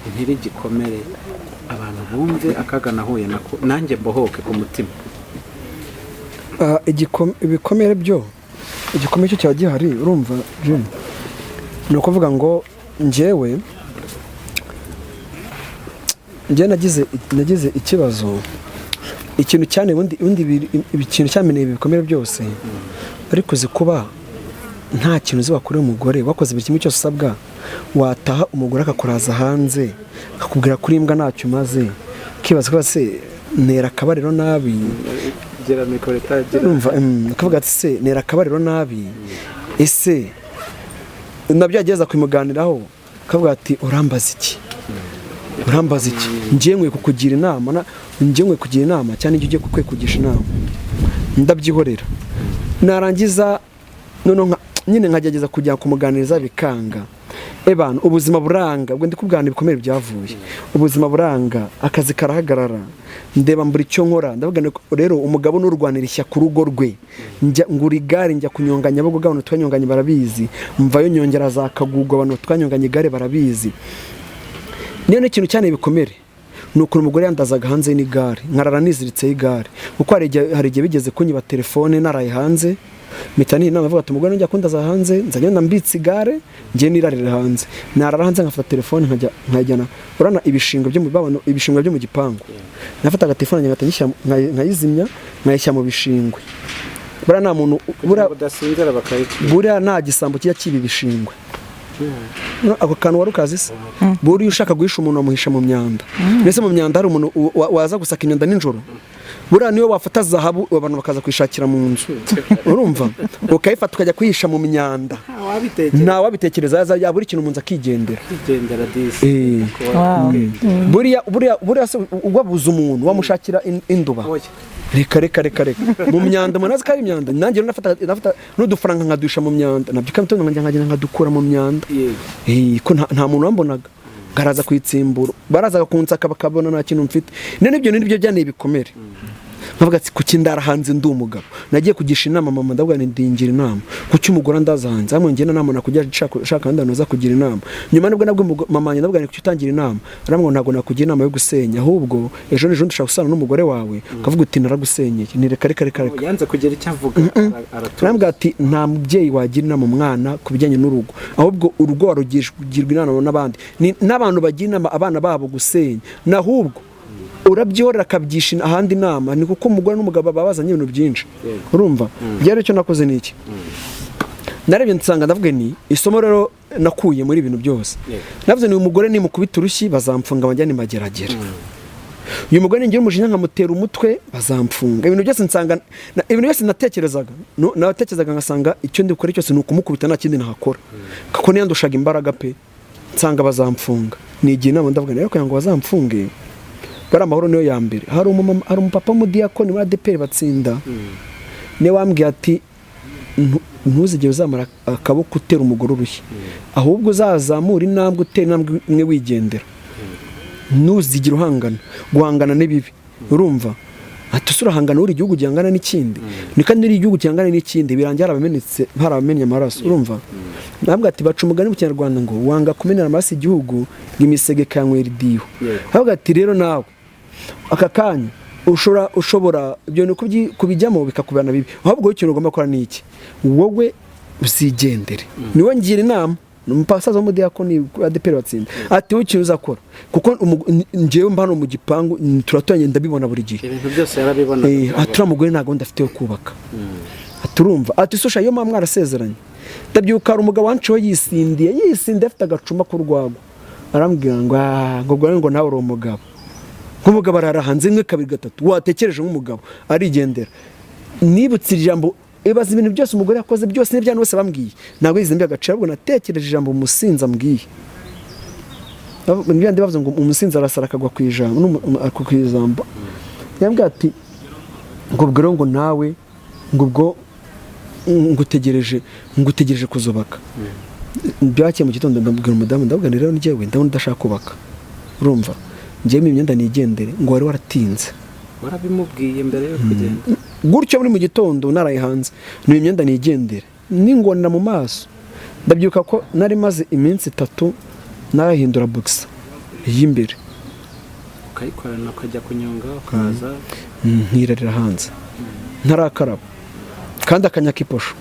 ntirigikomere, abantu bumve akaga nahuye nako nanjye mbohoke ku mutima.
Ibikomere byo igikomere cyo cyaba gihari, urumva ni ukuvuga ngo njyewe nagize ikibazo, ikintu cyane ikintu cyameneye ibikomere byose ariko uzi kuba nta kintu uzi wakorera umugore, wakoze buri kimwe cyose usabwa, wataha umugore akakuraza hanze akakubwira kuri imbwa ntacyo umaze, ukibaza ko se nera akabariro nabi, ukavuga ati se nera akabariro nabi, ese nabyo yageza kwimuganiraho akavuga ati urambaza iki ngiye nkwiye kukugira inama, cyane igihe ugiye kukwekugisha inama ndabyihorera, narangiza none nyine nkagerageza kujya kumuganiriza bikanga. Ebana ubuzima buranga, ubwo ndi kubwana ibikomere byavuye, ubuzima buranga, akazi karahagarara, ndeba mbura icyo nkora, ndavuga rero umugabo n'urwanira ishyaka ku rugo rwe, ngura igare njya kunyonga Nyabugogo, abantu twanyonganye barabizi, mvayo nyongera za Kagugu, abantu twanyonganye igare barabizi. Niyo n'ikintu cyane ibikomere ni ukuntu umugore yandazaga hanze n'igare, nkarara niziritseho igare, kuko hari igihe bigeze kunyiba telefone naraye hanze, mpita n'inama avuga ati umugore njya kundaza hanze, nzagenda mbitse igare ngiye nirarira hanze, narara hanze nkafata telefone nkajyana urana ibishingwe byo mu gipangu, nafataga telefone nkayizimya nkayishyira mu bishingwe. Buriya nta muntu buriya nta gisambo kijya kiba ibishingwe. Ako kantu wari ukazi se? Buriya ushaka guhisha umuntu wamuhisha mu myanda, mbese mu myanda hari umuntu waza gusaka imyanda nijoro, buriya niyo wafata zahabu abantu bakaza kwishakira mu nzu, urumva, ukayifata ukajya kwihisha mu myanda, nta wabitekereza ya buri kintu umuntu akigendera. Buriya wabuze umuntu wamushakira induba, reka mu myanda, umuntu azi ko ari imyanda. Nanjye nafata n'udufaranga nkaduhisha mu myanda, nabyo kandi nkagenda nkadukura mu myanda, ko nta muntu wambonaga, garaza kwitsimbura, barazaga kunsaka bakabona nta kintu mfite. Nibyo byane ibikomere. Nkavuga ati kuki ndara hanze ndi umugabo, nagiye kugisha inama mama, ndavuga nti ndingira inama kuki umugore ndaza hanze, hamwe ngena nama nakujya shaka ndanoza kugira inama. Nyuma nabwo mama yanjye ndavuga nti kuki utangira inama, aramwe ntago nakugira inama yo gusenya, ahubwo ejo ndashaka gusana n'umugore wawe, ukavuga uti naragusenyeye, ni reka
yanze kugira icyo avuga.
Arambwira ati nta mubyeyi wagira inama umwana ku bijyanye n'urugo, ahubwo urugo warugirwa inama n'abandi, n'abantu bagira inama abana babo gusenya, nahubwo urabyihorera akabyisha ahandi inama. Ni kuko umugore n'umugabo babazanye ibintu byinshi, urumva. Byari cyo nakoze niki, narebye nsanga ndavuga ni isomo rero nakuye muri ibintu byose. Navuze ni umugore nimukubita urushyi bazamfunga bajyane mageragere, uyu mugore ngira umujinya nkamutera umutwe bazamfunga. Ibintu byose nsanga ibintu byose natekerezaga ngasanga icyo ndi gukora cyose ni ukumukubita nta kindi nahakora, kuko niyandushaga imbaraga pe, nsanga bazamfunga. Nigiye inama ndavuga rero kugira ngo bazamfunge bari amahoro niyo ya mbere. Hari umupapa w'umudiyakoni muri ADEPR Batsinda, niwe wambwiye ati ntuzigere uzamara akaboko utera umugore urushyi, ahubwo uzazamura intambwe utera intambwe imwe wigendera, ntuzigire guhangana n'ibibi, urumva. Ati surahangana uri igihugu gihangana n'ikindi, ni kandi iri igihugu gihangana n'ikindi birangira harabamenye amaraso, urumva. Ntabwo ati baca umugani mu Kinyarwanda ngo wanga kumenera amaraso igihugu imisege kanywera idiho. Ntabwo ati rero nawe aka kanya ushobora ibyo ni kubijyamo bikakubana bibi, ahubwo ikintu ugomba gukora ni iki, wowe uzigendere. Niwe ngira inama umupasaza w'umudiyakoni ADEPR Batsinda, ati wowe ikintu uzakora, kuko njyewe mbano mu gipangu turaturanye ndabibona buri gihe,
ibintu byose yarabibona.
Ati uramugore ntago ndafite yo kubaka, ati urumva, ati susha iyo mama mwarasezeranye ndabyuka hari umugabo wanciwe yisindiye afite agacuma k'urwagwa arambwira ngo nawe uri umugabo nk'umugabo arara hanze 1 2 3 watekereje nk'umugabo arigendera nibutse ijambo ibaza ibintu byose umugore yakoze byose n'ibyantu bose bambwiye ntabwo yizimbiye agaciro ahubwo natekereje ijambo umusinzi ambwiye n'ibindi bavuze ngo umusinzi arasara akagwa ku ijambo yambwiye ati ngo ubwo rero ngo nawe ngo ubwo ngutegereje kuzubaka byakiye mu gitondo ndabwira umudamu ndabwira rero njyewe ndabona udashaka kubaka urumva njyewe imyenda nigendere ngo wari waratinze
warabimubwiye mbere yo kugenda
gutyo muri mu gitondo naraye hanze ni imyenda nigendere ningonera mu maso ndabyuka ko nari maze iminsi 3 narahindura box y'imbere
ukayikorana ukajya kunyonga ukaza
nkirarira hanze ntarakaraba kandi akanyaka iposho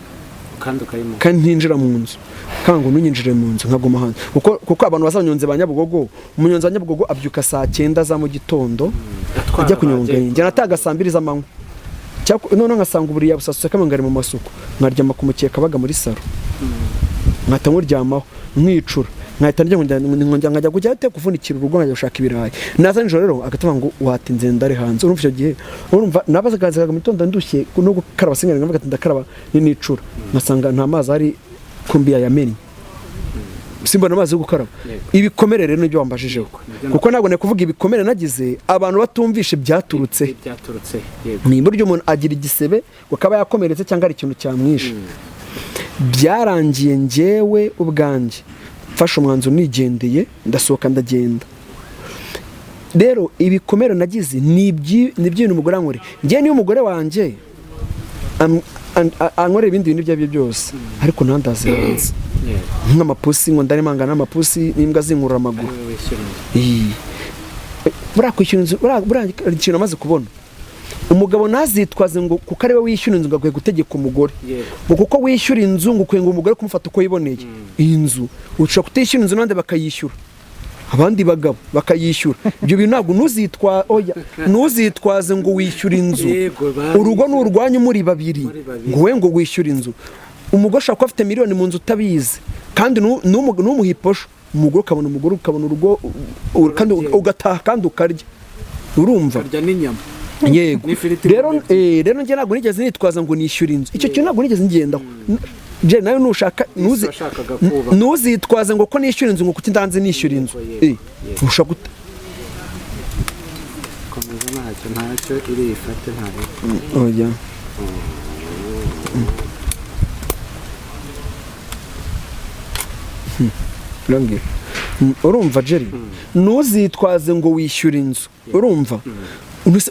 kandi ntinjira mu nzu kango nunyinjire mu nzu nkaguma hanze kuko abantu bazanyonze ba Nyabugogo umunyonzi wa Nyabugogo abyuka saa 9 za mu gitondo ajya kunyonga njye nataga saa 2 z'amanywa none ngasanga uburiya busasutse kamwe mu masuku nkaryama ku mukeka baga muri saro nkata nkuryamaho mwicura nkahita nkajya kujya kuvunikira urugo nkajya gushaka ibirayi naza nijoro rero agatuma ngo watinze ndare hanze urumva icyo gihe urumva nabazaga mu gitondo ndushye no gukaraba singana ngavuga ati ndakaraba n'icura nkasanga nta mazi ari kumbiya yamenye simbona amazi yo gukaraba ibikomere rero nibyo wambajijeho kuko nabone kuvuga ibikomere nagize abantu batumvishe byaturutse ni buryo umuntu agira igisebe ukaba yakomeretse cyangwa ari ikintu cyamwishe byarangiye njyewe ubwanjye mfashe umwanzuro nigendeye ndasohoka ndagenda rero ibikomere nagize ni by'ibintu umugore ankore njyewe niyo umugore wanjye ankorera ibindi bintu ibyo ari byo byose ariko ntandaze hanze nk'amapusi ngo ndarimanga n'amapusi n'imbwa zinkurura amaguru buriya ikintu amaze kubona umugabo nazitwaze ngo kuko ari we wishyura inzu ngo akwiye gutegeka umugore ngo kuko wishyura inzu ngo ukwiye ngo umugore kumufata uko yiboneye iyi nzu ushobora kutishyura inzu n'abandi bakayishyura abandi bagabo bakayishyura ibyo bintu ntabwo ntuzitwaze ngo wishyure inzu urugo ni urwanyu muri babiri ngo we ngo wishyure inzu umugore ushobora kuba afite miliyoni mu nzu utabizi kandi n'umuha iposho umugore ukabona urugo kandi ugataha kandi ukarya urumva yego rero njye ntabwo nigeze nitwaza ngo nishyure inzu icyo kintu ntabwo nigeze ngendaho je nawe nushaka ntuzitwaze ngo ko nishyura inzu ngo kuki ndanze nishyura inzu ushaka
komeza ntacyo iri ifate ntayo
oya urumva Jerry ntuzitwaze ngo wishyura inzu urumva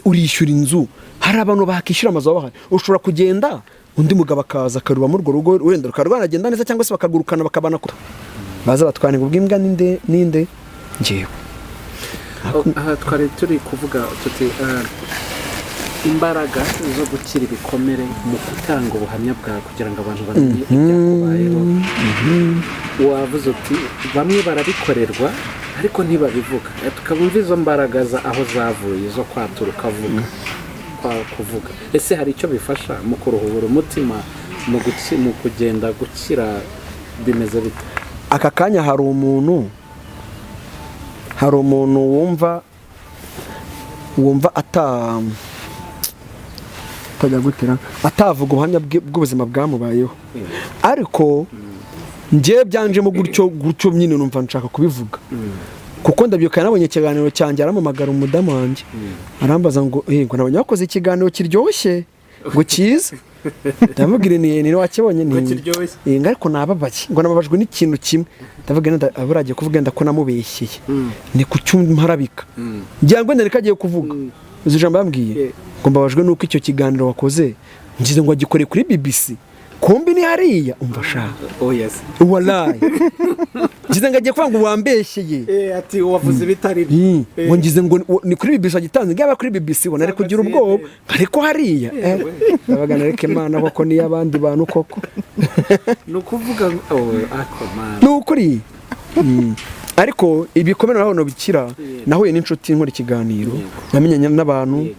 urishyura inzu hari abantu bakishyura amazu bahari ushobora kugenda undi mugabo akaza akaruba muri urwo rugo wenda rukarwanagenda neza cyangwa se bakagurukana bakabana baza batwana ngo bw'imbwa ninde ngewe
aha twari turi kuvuga tuti imbaraga zo gukira ibikomere mu gutanga ubuhamya bwawe kugira ngo abantu bamenye ibyakubayeho wavuze uti bamwe barabikorerwa ariko ntibabivuga tukabumva izo mbaraga aho zavuye zo kwatura ukavuga kuvuga ese hari icyo bifasha mu kuruhura umutima mu kugenda gukira bimeze bite
aka kanya hari umuntu wumva atavuga ubuhamya bw'ubuzima bwamubayeho ariko njye byanjemo gutyo nyine numva nshaka kubivuga kuko ndabyuka nabonye ikiganiro cyanjye aramamagara umudamu wanjye arambaza ngo nabonye wakoze ikiganiro kiryoshye ngo cyiza ndamubwira ni wakibonye ni ariko nababaye ngo nababajwe n'ikintu kimwe ndavuga aburagiye kuvuga ndako namubeshyeye ni ku cyumparabika ngira ngo ndari kagiye kuvuga izo jambo yambwiye ngo mbabajwe nuko icyo kiganiro wakoze ngize ngo agikore kuri BBC kumbi ni hariya umva shaka wallahi ngize ngo agiye kuvuga ngo wambeshyeye
ati wavuze bitari
ngo ngize ngo ni kuri BBC agitanze ngaba kuri BBC ubona ari kugira ubwoba ariko hariya abagana reke Imana koko ni abandi bantu koko
nukuvuga
nukuri ariko ibikomere naho no bikira nahuye n'inshuti nkora ikiganiro namenyanye n'abantu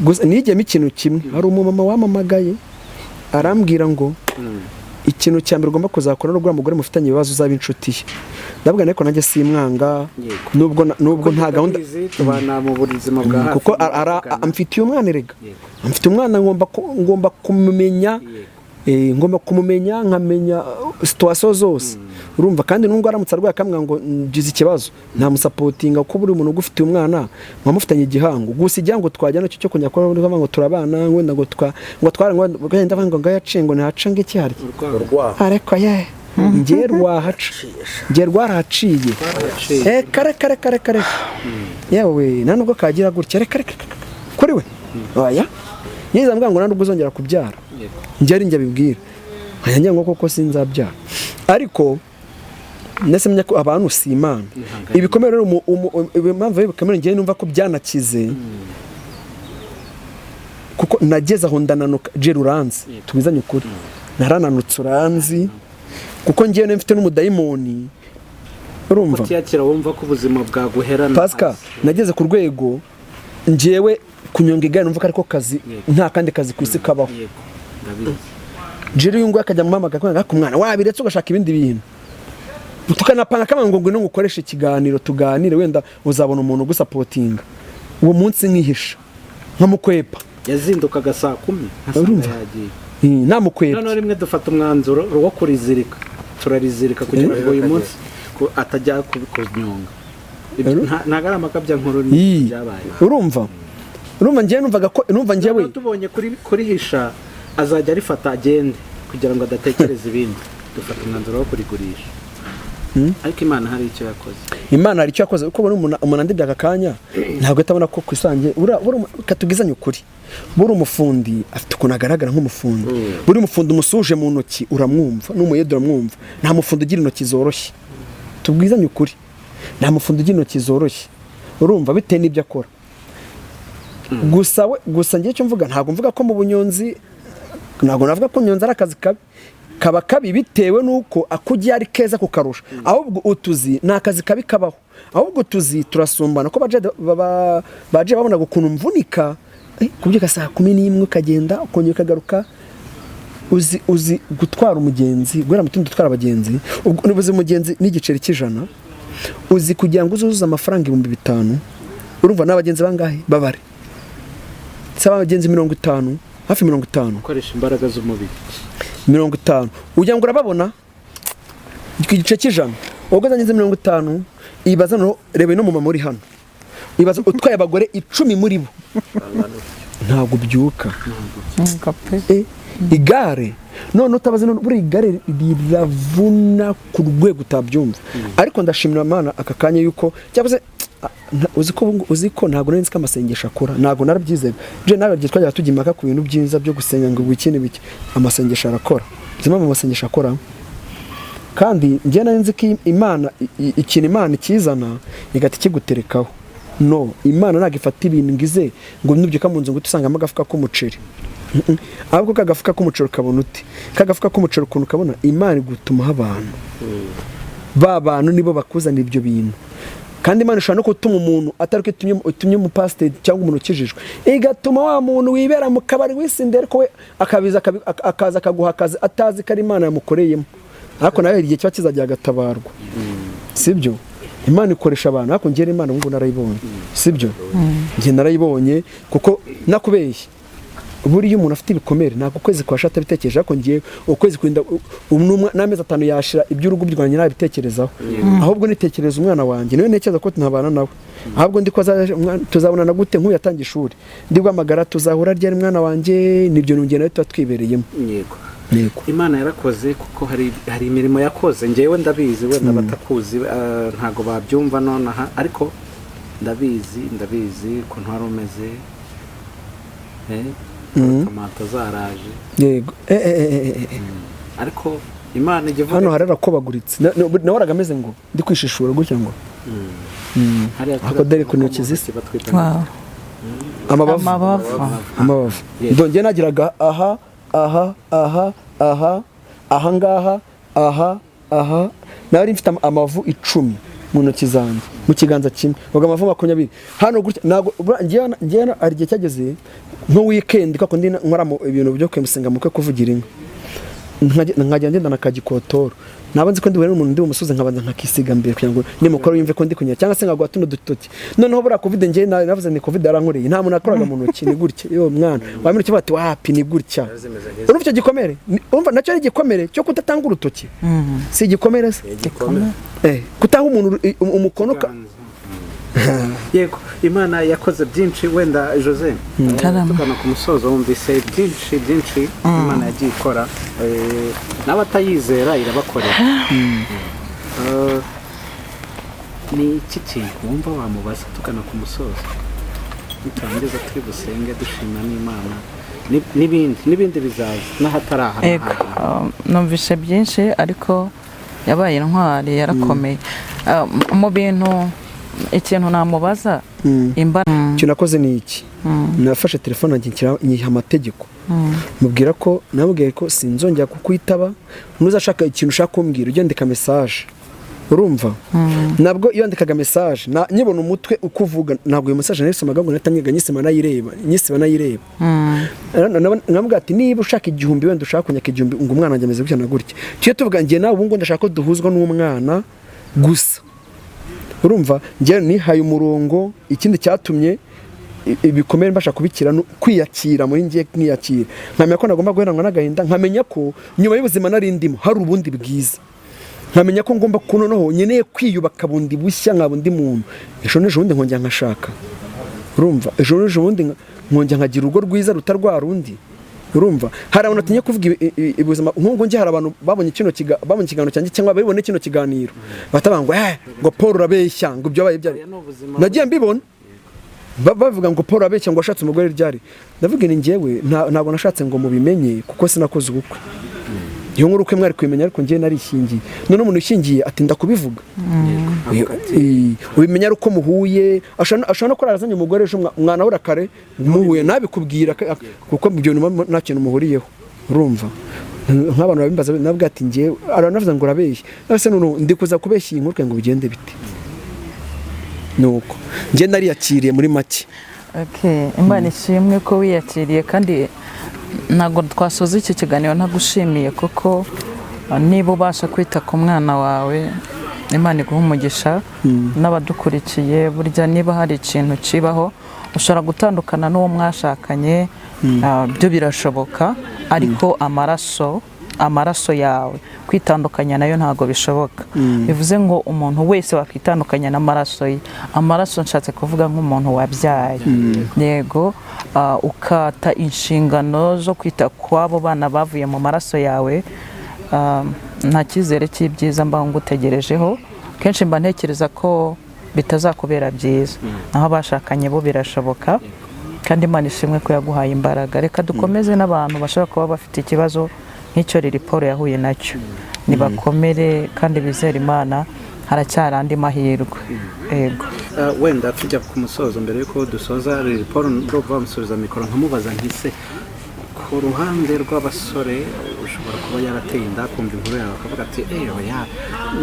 gusa nigiyemo ikintu kimwe hari umumama wamamagaye arambwira ngo ikintu cya mbere ugomba kuzakora n'ubwo umugore mufitanye ibibazo uzaba inshuti ye ndabwo ariko nanjye simwanga nubwo nta gahunda
tubana mu buzima bwa hafi
kuko amfitiye umwana erega amfitiye umwana ngomba kumumenya ngomba kumumenya nkamenya situation zose urumva kandi nubwo aramutse arwaye akamwanga ngo ngize ikibazo ntamusapotinga kuko buri muntu ugufitiye umwana mwamufitanye igihango gusa igihango twajya nacyo cyo kunya ko ngo turabana wenda ngo twara ngo genda ngo ngayaciye ngo ntaca ngiki hari ariko ngiye rwarahaciye kare yewe nta nubwo kagira gutya reka kuri we oya yiza mbwa ngo ntabwo uzongera kubyara njye njya bibwira nkajya ngo koko sinzabyara ariko nese menya ko abantu si imana ibikomere rero impamvu ibikomere ngiye numva ko byanakize kuko nageze aho ndananuka Jeruranzi tubizanye ukuri narananutse uranzi kuko ngiye mfite n'umudayimoni urumva
kutiyakira wumva ko ubuzima bwaguherana
Pascal nageze ku rwego ngiyewe kunyonga igare numva ko ariko kazi nta kandi kazi ku isi kabaho Jeri yungu akajya mu mama gakwanga ku mwana wabiretse ugashaka ibindi bintu tukanapanga kama ngo ngwino ngukoresha ikiganiro tuganire wenda uzabona umuntu gusapotinga uwo munsi nkihisha nkamukwepa
yazindukaga saa 10
urumva namukwepa
none rimwe dufata umwanzuro wo kurizirika turarizirika kugira ngo uyu munsi atajya kubikunyonga ntago ari amakabya nkuru byabaye urumva ngiye numvaga ko numva ngiyewe tubonye kuri hisha azajya arifata agende kugira ngo adatekereza ibindi dufata umwanzuro wo kurigurisha ariko Imana hari icyo yakoze uko umuntu andibye aka kanya ntabwo atabona ko kwisange katugizanye ukuri buri umufundi afite ukuntu agaragara nk'umufundi buri mufundi umusuje mu ntoki uramwumva n'umuyede uramwumva nta mufundi ugira intoki zoroshye tubwizanye ukuri nta mufundi ugira intoki zoroshye urumva bitewe n'ibyo akora gusa ngiye cyo mvuga ntabwo mvuga ko mu bunyonzi ntabwo navuga ko unyonzi ari akazi kaba kabi bitewe nuko akugiye ari keza kukarusha ahubwo utuzi ni akazi kabi kabaho ahubwo tuzi turasumbana ko baje babona ukuntu mvunika kubyuka saa 11 ukagenda ukongera ukagaruka uzi gutwara umugenzi gwera mutundi dutwara abagenzi ubuze umugenzi n'igiceri cy'ijana uzi kugira ngo uzuzuze amafaranga 5,000 urumva n'abagenzi bangahe babare saba abagenzi 50 hafi 50 ukoresha imbaraga z'umubiri
50 ujya ngo urababona igice cy'ijana ubwo zangize 50 ibaza no rebe no mu mama uri hano ibaza utwaye abagore 10 muri bo ntabwo byuka igare none utabaze none buri igare riravuna ku rwego utabyumva ariko ndashimira Imana aka kanya yuko cyabuze uziko ntabwo nari nzi ko amasengesho akora ntabwo narabyizera je nawe twajya tugimaka ku bintu byiza byo gusenga ngo wikine biki amasengesho arakora zimwe mu masengesho akora kandi njye nari nzi ko Imana ikintu Imana ikizana igati kiguterekaho no Imana nagifata ibintu ngize ngo nubyuka mu nzu ngo tusangamo agafuka k'umuceri ahubwo kagafuka k'umuceri kabona uti kagafuka k'umuceri ukuntu kabona Imana igutuma abantu bantu nibo bakuzana ibyo bintu kandi Imana ishobora no gutuma umuntu ataruke utumye mu pastor cyangwa umuntu ukijijwe igatuma wa muntu wibera mu kabari wisindere ko akabiza akaza akaguha akazi atazi ko ari Imana yamukoreyemo ariko nawe igihe cyo kizajya gatabarwa sibyo Imana ikoresha abantu ariko ngere Imana ngo narayibonye sibyo nge narayibonye kuko nakubeshye buri umuntu afite ibikomere nako kwezi kwashata bitekereje ariko ngiye ukwezi kwinda n'amezi 5 yashira iby'urugo by'Rwanda nabitekerezaho ahubwo nitekereza umwana wanjye niwe ntekereza ko tunabana nawe ahubwo ndiko tuzabonana gute nk'uyu yatangiye ishuri ndibwa amagara tuzahura ryari mwana wanjye nibyo nungena nawe twatwibereyemo
yego Imana yarakoze kuko hari imirimo yakoze ngewe ndabizi wenda batakuzi ntago babyumva nonaha ariko ndabizi ko ntwari umeze tomato zaraje
yego
ariko Imana igivuga
hano harara ko baguritse nawe aragameze ngo ndi kwishishura gutya ngo ako dere kunoki zisi amabavu ndonge nagiraga aha nari mfite amavu 10 mu ntoki zanjye mu kiganza kimwe ubwo amavu 20 hano gutya nago ngiye ari gihe cyageze nko weekend kako ndi nkora mu ibintu byo kwemusenga mukwe kuvugira inka nkajya ngenda nakagikotoro naba nzi ko ndi n'umuntu ndi umusozi nkabanza nkakisiga mbere kugira ngo nimukoro yumve ko ndi kunyara cyangwa se nkagwa tuno dutoki noneho bura covid ngiye navuze ni covid yarankoreye nta muntu akoraga mu ntoki ni gutya yo mwana wamenya icyo bati wapi ni gutya urumva icyo gikomere urumva nacyo ari igikomere cyo kutatanga urutoki si igikomere se kutaha umuntu umukono
yego Imana yakoze byinshi wenda Jose tugana ku musozo wumvise byinshi Imana yagiye ikora n'abatayizera irabakorera ni iki kintu wumva wamubaza tugana ku musozo turangiza turi busenge dushima n'Imana n'ibindi bizaza n'ahataraha
numvise byinshi ariko yabaye intwari yarakomeye mu bintu ikintu namubaza
icyo nakoze ni iki nafashe telefone nyiha amategeko mubwira ko nabwiye ko sinzongera kukwitaba ntuzashaka ikintu ushaka kumbwira ugendeka message urumva nabwo iyo ndikaga message nyibona umutwe ukuvuga ntabwo iyo message nayisomaga ngo natanyiga nyisima nayireba nkamubwira ati niba ushaka igihumbi wenda ushaka kunyaka igihumbi ngo umwana wanjye ameze gutya na gutya tuye tuvuga ngiye nawe ubu ngo ndashaka ko duhuzwa n'umwana gusa urumva njye nihaye umurongo ikindi cyatumye ibikomere mbasha kubikira kwiyakira muri ngiye nkiyakira nkamenya ko nagomba guheranwa n'agahinda nkamenya ko nyuma y'ubuzima nari ndimo hari ubundi bwiza nkamenya ko ngomba kunoneho nyeneye kwiyubaka bundi bushya nka bundi muntu ejo n'ejo bundi nkongera nkashaka urumva ejo n'ejo bundi nkongera nkagira urugo rwiza rutarwara undi urumva hari abantu batinye kuvuga ibuzima nk'ubwo ngiye hari abantu babonye ikiganiro cyanjye cyangwa babibone kino kiganiro batabanga ngo Paul urabeshya ngo ibyo baye byari nagiye mbibona bavuga ngo Paul urabeshya ngo washatse umugore ryari ndavuga ni ngewe ntabwo nashatse ngo mubimenye kuko sinakoze ubukwe iyo nkuru uko mwari kwimenya ariko ngiye narishingiye none umuntu ushingiye atinda kubivuga ubimenya ari uko muhuye ashobora no kurazanye umugore ejo mwana we kare muhuye nabikubwira kuko ibyo nta kintu muhuriyeho urumva nk'abantu babimbaza nabwo ati ngiye aranavuze ngo urabeshya ese none ndi kuza kubeshya iyi nkuru ngo bigende bite nuko ngiye nariyakiriye muri make
Imana ishimwe ko wiyakiriye kandi ntabwo twasoza iki kiganiro ntagushimiye kuko niba ubasha kwita ku mwana wawe Imana iguha umugisha n'abadukurikiye burya niba hari ikintu kibaho ushobora gutandukana n'uwo mwashakanye byo birashoboka ariko amaraso yawe kwitandukanya nayo ntabwo bishoboka bivuze ngo umuntu wese wakwitandukanya n'amaraso ye amaraso nshatse kuvuga nk'umuntu wabyaye yego ukata inshingano zo kwita kw'abo bana bavuye mu maraso yawe nta cyizere cy'ibyiza mba ngutegerejeho kenshi mba ntekereza ko bitazakubera byiza naho abashakanye bo birashoboka kandi Imana ishimwe ko yaguhaye imbaraga reka dukomeze n'abantu bashobora kuba bafite ikibazo nk'icyo Lili Paul yahuye nacyo nibakomere kandi bizere Imana haracyari andi mahirwe yego
wenda tujya ku musozo mbere yuko dusoza Lili Paul ndumva bamusubiza mikoro nkamubaza nkise ku ruhande rw'abasore ushobora kuba yarateye inda kumva inkuru yawe akavuga ati oya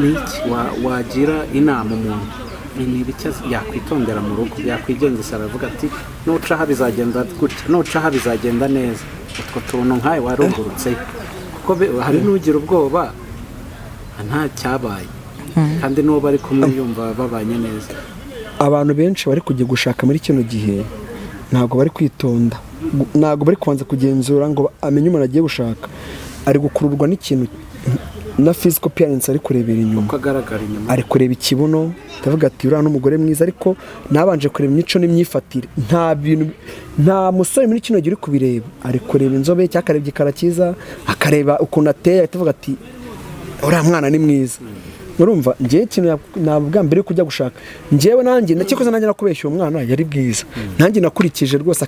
niki wagira inama umuntu ni ibiki yakwitondera mu rugo yakwigengesera aravuga ati nucaha bizagenda gutya nucaha bizagenda neza utwo tuntu nkawe warungurutse kuko hari n'ugira ubwoba nta cyabaye kandi n'uwo bari kumwe yumva babanye neza
abantu benshi bari kujya gushaka muri kino gihe ntabwo bari kwitonda ntabwo bari kubanza kugenzura ngo amenye umuntu agiye gushaka ari gukururwa n'ikintu na physical appearance ari kurebera inyuma ari kureba ikibuno ndavuga ati uriya n'umugore mwiza ariko nabanje kureba imico n'imyifatire nta musore muri kino gihe uri kubireba ari kureba inzobe cyangwa akareba igikara cyiza akareba ukuntu ateye atavuga ati uriya mwana ni mwiza urumva ngiye ikintu nabwa mbere yo kujya gushaka ngewe nanjye nakikoze nanjye nakubeshya uwo mwana yari bwiza nanjye nakurikije rwose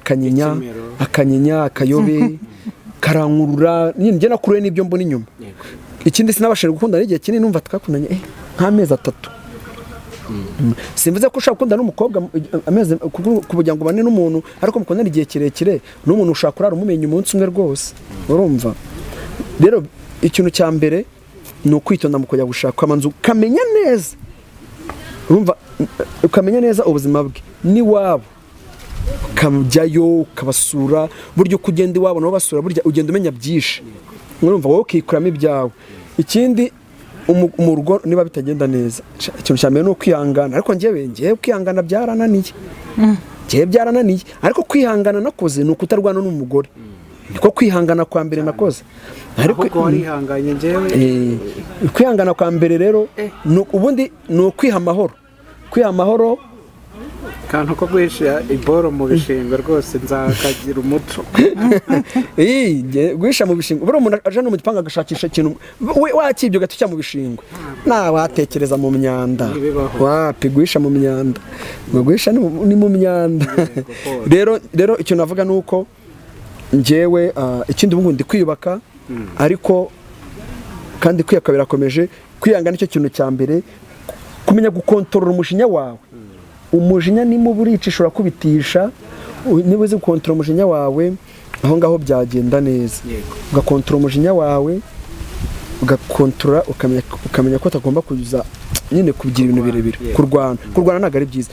akanyenya akayobe karankurura njye nakuruye n'ibyo mbona inyuma ikindi sinabashije gukundana igihe kinini numva twakundanye nk'amezi 3 simvuze ko ushaka gukundana n'umukobwa amezi kugira ngo bane n'umuntu ariko mukundana igihe kirekire n'umuntu ushaka kurara umumenya umunsi umwe rwose urumva rero ikintu cya mbere ni ukwitonda mu kujya gushaka amanzu ukamenya neza urumva ukamenya neza ubuzima bwe n'iwabo ukajyayo ukabasura buryo kugenda iwabo nabo basura burya ugenda umenya byinshi urumva wowe ukikuramo ibyawe. Ikindi mu rugo niba bitagenda neza, ikintu cya mbere ni ukwihangana, ariko ngewe kwihangana byarananiye, ariko kwihangana nakoze ni ukutarwana n'umugore, niko kwihangana kwa mbere nakoze.
ariko warihanganye ngewe
kwihangana kwa mbere rero ubundi ni ukwiha amahoro,
kantu ko guhisha iboro mu bishingwe rwose nzakagira umuco.
guhisha mu bishingwe, buri umuntu aje no mu gipangu agashakisha ikintu wakibyo gatucya mu bishingwe, watekereza mu myanda, wapi guhisha mu myanda, guhisha ni mu myanda. rero icyo navuga ni uko njyewe ikindi ubu ndi kwiyubaka, ariko kandi kwiyaka birakomeje. Kwihangana nicyo kintu cya mbere, kumenya gukontorora umujinya wawe. Umujinya ni mu burica ushobora kubitisha, niba uzi gukontorora umujinya wawe aho ngaho byagenda neza. Ugakontorora umujinya wawe, ugakontorora ukamenya ko utagomba kuza nyine kugira ibintu birebire. Kurwana ntabwo ari byiza.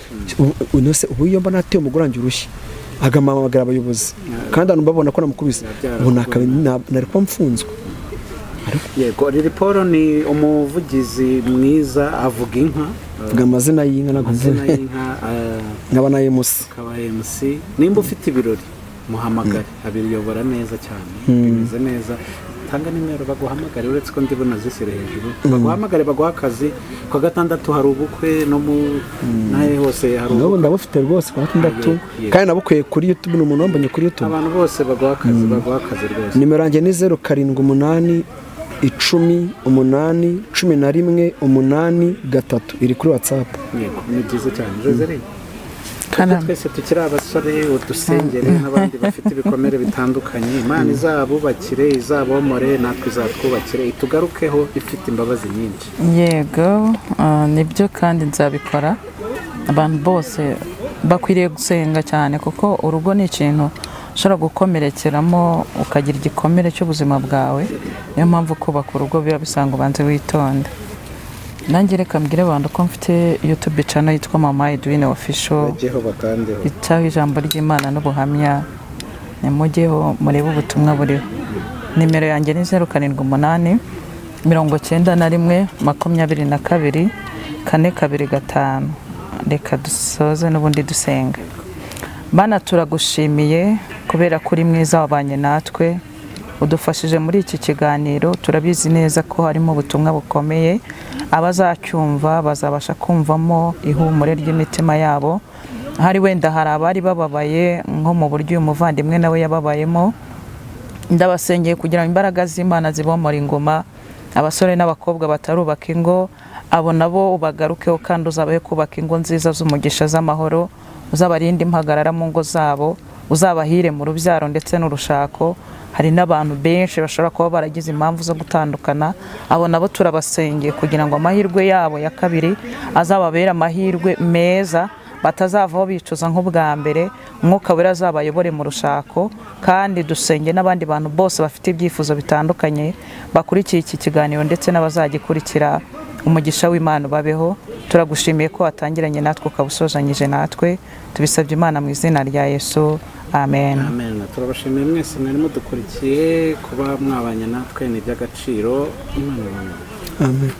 Ubu iyo mbona nateye umugore wanjye urushyi agamamagara abayobozi, kandi abantu babona ko namukubise, ubu nari kuba mfunzwe.
Yego, Lil Paul ni umuvugizi mwiza, avuga inka,
avuga amazina y'inka, nkaba na
MC. Nimba ufite ibirori muhamagare, abiyobora neza cyane, bimeze neza. Tanga nimero baguhamagare, uretse ko ndibona zisire hejuru, baguhamagare baguha akazi. Kwa gatandatu hari ubukwe, no mu nahe hose hari ubukwe.
Ndabufite rwose kwa gatandatu, kandi nabukweye kuri YouTube, n'umuntu wambonye kuri YouTube.
Abantu bose baguha akazi rwose.
Nimero yanjye ni 078 10 8 11 8 3, iri kuri WhatsApp.
Yego, ni byiza cyane. Josely, twese tukiri abasore, udusengere n'abandi bafite ibikomere bitandukanye, Imana izabubakire, izabomore, natwe izatwubakire, itugarukeho ifite imbabazi nyinshi.
Yego, nibyo kandi nzabikora. Abantu bose bakwiriye gusenga cyane, kuko urugo ni ikintu ushobora gukomerekeramo ukagira igikomere cy'ubuzima bwawe. Niyo mpamvu kubaka urugo biba bisanga ubanze witonde. Nanjye reka mbwire abantu ko mfite YouTube channel yitwa Mama Edwin Official, itaho ijambo ry'Imana n'ubuhamya, nimujyeho murebe ubutumwa buriho. Nimero yanjye ni 078 91 22 425. Reka dusoze n'ubundi dusenga. Bana, turagushimiye kubera kuri mwiza wabanye natwe, udufashije muri iki kiganiro. Turabizi neza ko harimo ubutumwa bukomeye, abazacyumva bazabasha kumvamo ihumure ry'imitima yabo. Hari wenda hari abari bababaye nko mu buryo uyu muvandimwe nawe yababayemo. Ndabasengeye kugira ngo imbaraga z'Imana zibomora ingoma, abasore n'abakobwa batarubaka ingo, abo nabo ubagarukeho, kandi uzabahe kubaka ingo nziza z'umugisha z'amahoro, uzabarinde impagarara mu ngo zabo, uzabahire mu rubyaro ndetse n'urushako. Hari n'abantu benshi bashobora kuba baragize impamvu zo gutandukana, abo nabo turabasengeye kugira ngo amahirwe yabo ya kabiri azababera amahirwe meza, batazavaho bicuza nk'ubwa mbere. Umwuka wera azabayobore mu rushako. Kandi dusenge n'abandi bantu bose bafite ibyifuzo bitandukanye bakurikiye iki kiganiro ndetse n'abazagikurikira, umugisha w'Imana babeho. Turagushimiye ko watangiranye natwe ukabusozanyije natwe, tubisabye Imana mu izina rya Yesu, amen.
Amen. Turabashimiye mwese mwari mudukurikiye, kuba mwabanye natwe ni iby'agaciro. Imana.
Amen.